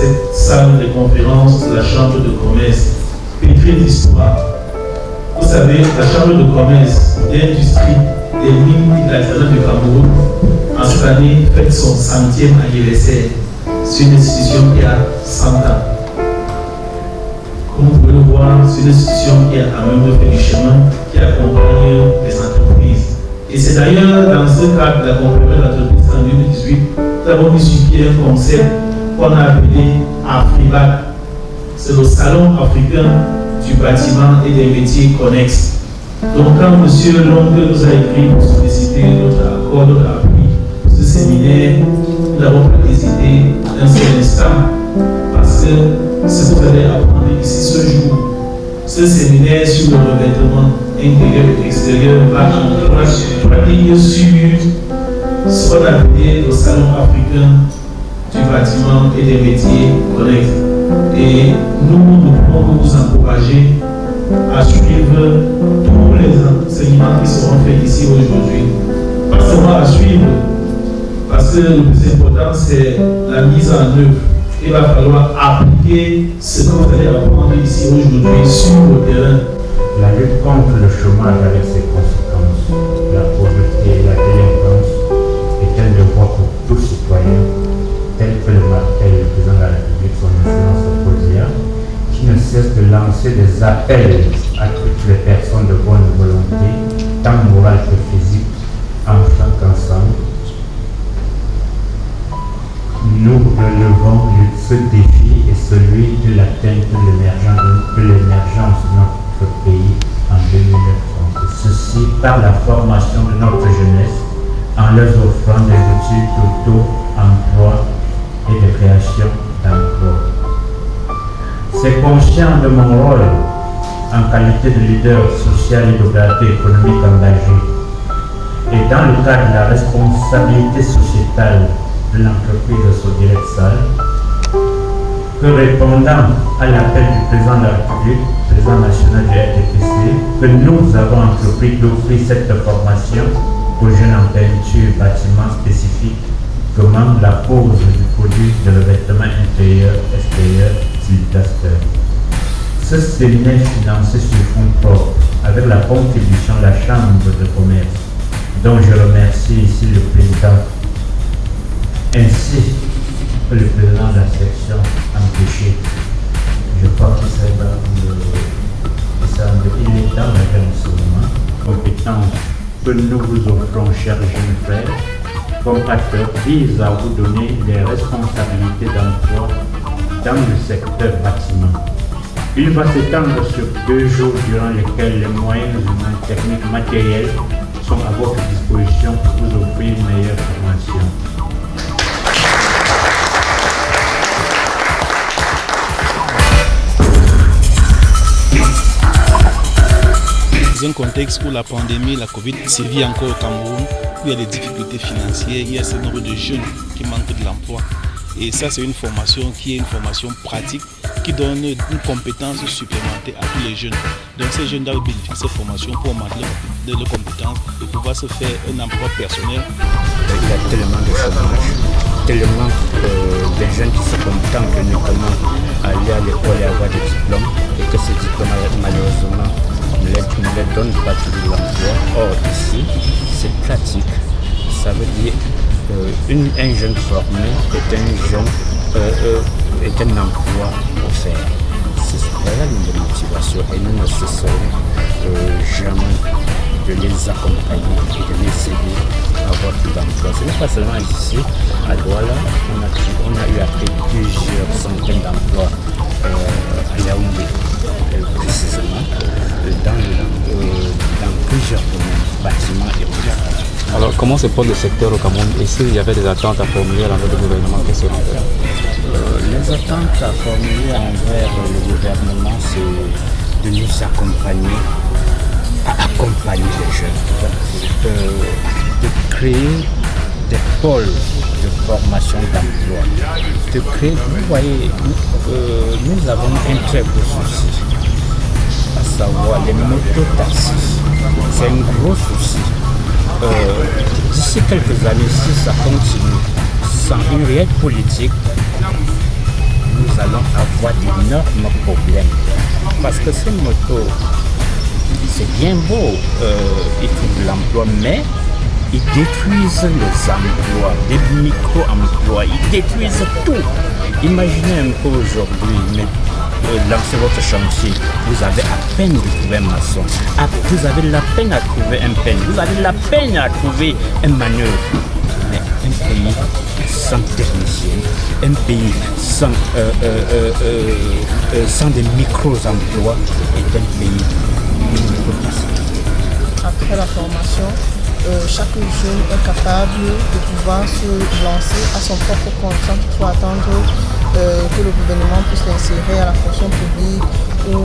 cette salle de conférence de la Chambre de commerce, pétrie d'histoire. Vous savez, la Chambre de commerce et d'industrie des mines multilatérales du Cameroun, en cette année, fête son 100e anniversaire. C'est une institution qui a 100 ans. Comme vous pouvez le voir, c'est une institution qui a quand même fait du chemin, qui accompagne les entreprises. Et c'est d'ailleurs dans ce cadre de l'accompagnement de l'entreprise en 2018, nous avons mis sur pied un concept qu'on a appelé AFRIBAC. C'est le salon africain du bâtiment et des métiers connexes. Donc quand M. Long nous a écrit pour solliciter notre accord, notre appui pour ce séminaire, nous n'avons pas hésité un seul instant parce que ce que vous allez apprendre ici ce jour, ce séminaire sur le revêtement intérieur et extérieur va en pratique sur ce qu'on appelle le salon africain du bâtiment et des métiers connexes. Et nous pouvons vous encourager à suivre tous les enseignements qui seront faits ici aujourd'hui. Pas seulement à suivre, parce que le plus important c'est la mise en œuvre. Il va falloir appliquer ce que vous allez apprendre ici aujourd'hui sur le terrain. La lutte contre le chômage avec ses conséquences, la pauvreté et la délinquance est un devoir pour tous citoyens, tel que le martèle le président de la République, son excellence Posia, qui ne cesse de lancer des appels à toutes les personnes de bonne volonté, tant morale que physique, afin qu'ensemble, nous relevons ce défi et celui de l'atteinte de l'émergence de notre pays en 2030. Ceci par la formation de notre jeunesse en leur offrant des outils d'auto-emploi et de création d'emplois. C'est conscient de mon rôle en qualité de leader social et d'opérateur économique engagé et dans le cadre de la responsabilité sociétale de l'entreprise Sodirect-Sal, que répondant à l'appel du président de la République, président national du RTPC, que nous avons entrepris d'offrir cette formation aux jeunes en peinture bâtiment spécifique commande la pose du produit de revêtement intérieur-extérieur Siltaster. Ce séminaire financé sur fonds propres avec la contribution de la Chambre de commerce, dont je remercie ici le président, ainsi que le président de la section empêché. Je crois que c'est il est dans ce moment. Compétences que nous vous offrons, chers jeunes frères, comme acteurs, vise à vous donner les responsabilités d'emploi dans le secteur bâtiment. Il va s'étendre sur 2 jours durant lesquels les moyens humains, techniques, matériels sont à votre disposition pour vous offrir une meilleure formation. Dans un contexte où la pandémie, la Covid sévit encore au Cameroun, où il y a des difficultés financières, il y a ce nombre de jeunes qui manquent de l'emploi. Et ça, c'est une formation qui est une formation pratique qui donne une compétence supplémentaire à tous les jeunes. Donc ces jeunes doivent bénéficier de cette formation pour augmenter leurs compétences et pouvoir se faire un emploi personnel. Il y a tellement de chômage, tellement de jeunes qui se contentent uniquement à aller à l'école et avoir des diplômes et que ces diplômes malheureusement ne les donnent pas toujours l'emploi. Or ici, c'est pratique. Ça veut dire un jeune formé est un emploi offert. C'est réellement une motivation et nous ne cesserons jamais de les accompagner et de les aider à avoir plus d'emploi. Ce n'est pas seulement ici, à Douala, on a eu à créer plusieurs centaines d'emplois à Yaoundé, précisément, dans plusieurs domaines, bâtiments et autres. Alors, comment se porte le secteur au Cameroun? Et s'il y avait des attentes à formuler à l'endroit du gouvernement, qu'est-ce qu'on fait? Les attentes à formuler envers le gouvernement, c'est de nous accompagner, à accompagner les jeunes, de créer des pôles de formation d'emploi, de créer, vous voyez, nous avons un très gros souci, à savoir les mototaxis. C'est un gros souci. D'ici quelques années, si ça continue sans une réelle politique, nous nous allons avoir d'énormes problèmes. Parce que ces motos, c'est bien beau, ils trouvent l'emploi, mais ils détruisent les emplois, des micro-emplois, ils détruisent tout. Imaginez un peu aujourd'hui, lancez votre chantier, vous avez à peine de trouver un maçon, vous avez la peine à trouver un peigne, vous avez la peine à trouver un manœuvre. Mais un pays sans technicien, un pays sans des micro-emplois est un pays qui ne peut pas. Après la formation, chaque jeune est capable de pouvoir se lancer à son propre compte sans toutefois attendre que le gouvernement puisse l'insérer à la fonction publique ou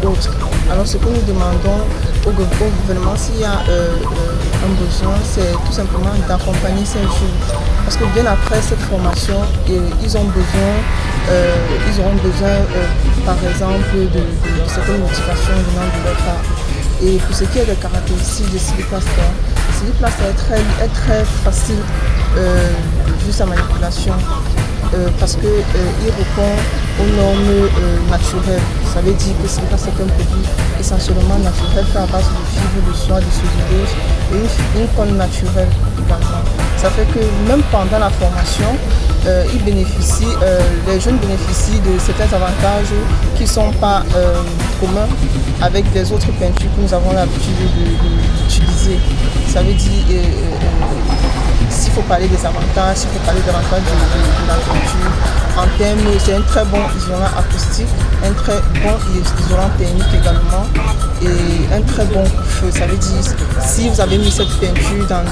autre. Alors ce que nous demandons au gouvernement, s'il y a un besoin, c'est tout simplement d'accompagner ces jeunes. Parce que bien après cette formation, ils auront besoin par exemple de certaines motivations venant de leur part. Et pour ce qui est des caractéristiques de Silly Plaster, Silly Plaster est très facile vu sa manipulation. Parce qu'il répond aux normes naturelles. Ça veut dire que Silly Plaster est un produit essentiellement naturel fait à base de fibres, de soie, de cellulose et une colle naturelle également. Ça fait que même pendant la formation, les jeunes bénéficient de certains avantages qui ne sont pas communs avec des autres peintures que nous avons l'habitude d'utiliser. Ça veut dire s'il faut parler des avantages, s'il faut parler davantage de la peinture, en termes, c'est un très bon isolant acoustique, un très bon isolant thermique également et un très bon feu. Ça veut dire si vous avez mis cette peinture dans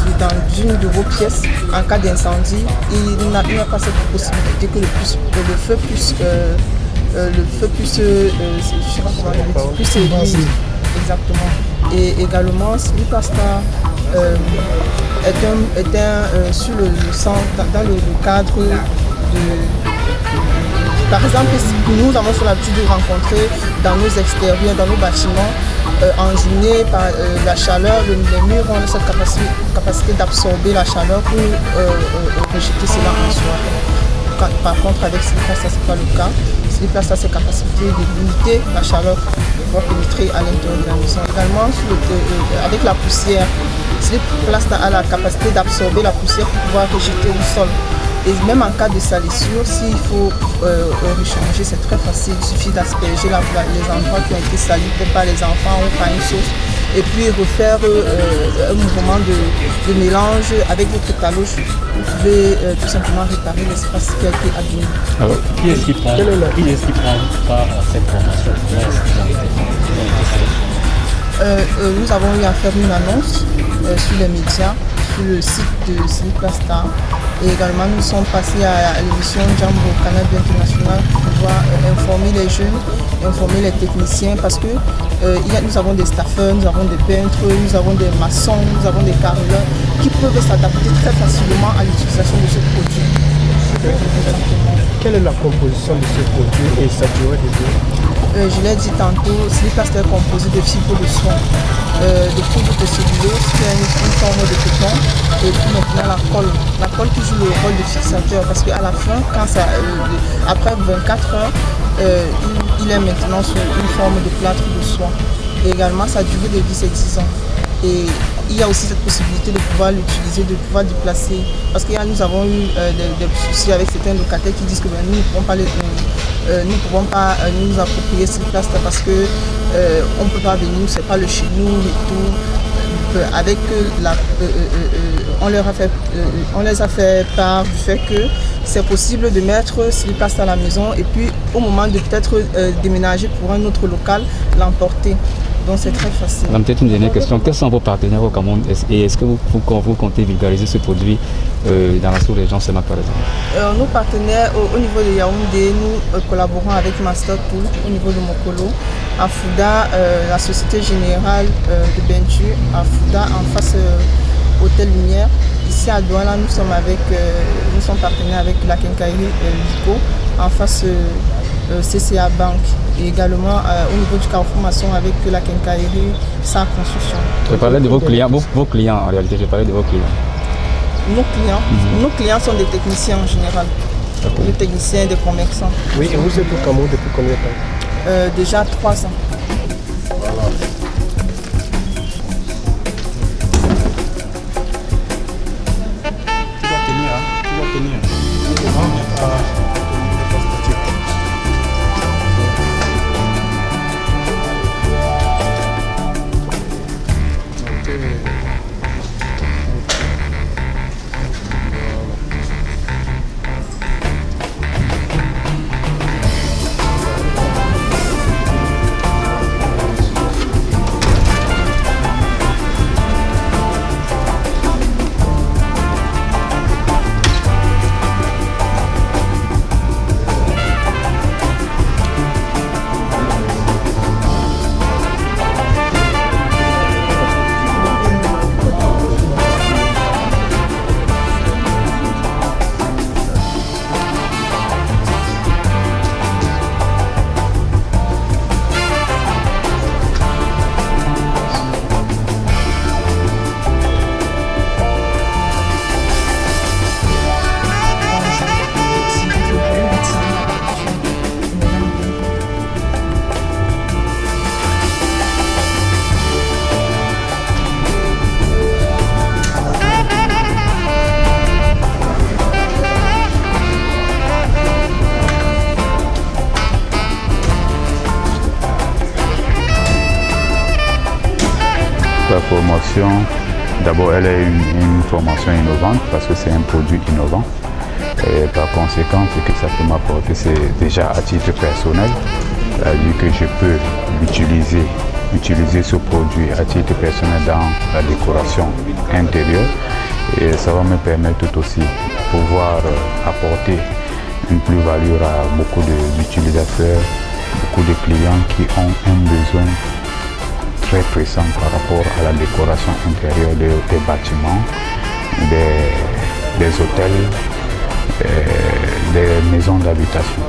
une de vos pièces, en cas d'incendie, il n'y a pas cette possibilité que le feu puisse séduire. Exactement. Et également, Silly Plaster sur le dans le cadre par exemple, nous avons l'habitude de rencontrer dans nos extérieurs, dans nos bâtiments, enjournés par la chaleur, les murs ont cette capacité d'absorber la chaleur pour rejeter cela en soi. Par contre, avec Silly Plaster, ce n'est pas le cas. Silly Plaster a cette capacité de limiter la chaleur qui va pénétrer à l'intérieur de la maison. Également, avec la poussière, Silly Plaster a la capacité d'absorber la poussière pour pouvoir rejeter au sol. Et même en cas de salissure, s'il faut rechanger, c'est très facile. Il suffit d'asperger les endroits qui ont été salis, peut-être par les enfants ou par une sauce. Et puis refaire un mouvement de mélange avec votre taloche. Vous pouvez tout simplement réparer l'espace qui a été abîmé. Alors, qui est-ce qui prend part à cette formation? Nous avons eu à faire une annonce sur les médias, sur le site de Silly Plaster. Et également, nous sommes passés à l'émission Jambo au Canal International pour pouvoir informer les jeunes, informer les techniciens parce que nous avons des staffeurs, nous avons des peintres, nous avons des maçons, nous avons des carreleurs qui peuvent s'adapter très facilement à l'utilisation de ce produit. Quelle est la composition de ce produit et sa durée de vie? Je l'ai dit tantôt, Silly Plaster est composé de fibres de soie, de poudre de cellulose qui a une forme de coton et puis maintenant la colle qui joue le rôle de fixateur parce qu'à la fin, après 24 heures, il est maintenant sur une forme de plâtre de soie. Et également sa durée de vie c'est 10 ans. Et il y a aussi cette possibilité de pouvoir l'utiliser, de pouvoir déplacer. Parce que nous avons eu des soucis avec certains locataires qui disent que nous ne pouvons pas nous approprier Silly Plaster parce que on ne peut pas venir, c'est pas le chez nous et tout. Avec on les a fait part du fait que c'est possible de mettre Silly Plaster à la maison et puis au moment de peut-être déménager pour un autre local, l'emporter. Donc c'est très facile. Peut-être une dernière question. Quels sont vos partenaires au Cameroun et est-ce que vous comptez vulgariser ce produit dans la sous-région Semak par exemple? Nos partenaires au niveau de Yaoundé, nous collaborons avec Master Tool au niveau de Mokolo. À Fouda, la Société Générale de Peinture, à Fouda en face Hôtel Lumière. Ici à Douala, nous sommes partenaires avec la Quincaillerie Lico en face CCA Bank et également au niveau du Carrefour Maçon avec la Quincaillerie Sa Construction. Je parlais de vos clients en réalité, je parlais de vos clients. Nos clients sont des techniciens en général. le technicien des commerçants. Oui, et vous êtes au Cameroun depuis combien de temps? Déjà 3 ans. Tu vas tenir, hein? Tu vas tenir. La formation, d'abord, elle est une formation innovante parce que c'est un produit innovant. Et par conséquent, ce que ça peut m'apporter, c'est déjà à titre personnel, c'est-à-dire que je peux utiliser ce produit à titre personnel dans la décoration intérieure. Et ça va me permettre tout aussi de pouvoir apporter une plus-value à beaucoup d'utilisateurs, beaucoup de clients qui ont un besoin très pressant par rapport à la décoration intérieure des bâtiments, des hôtels, des maisons d'habitation.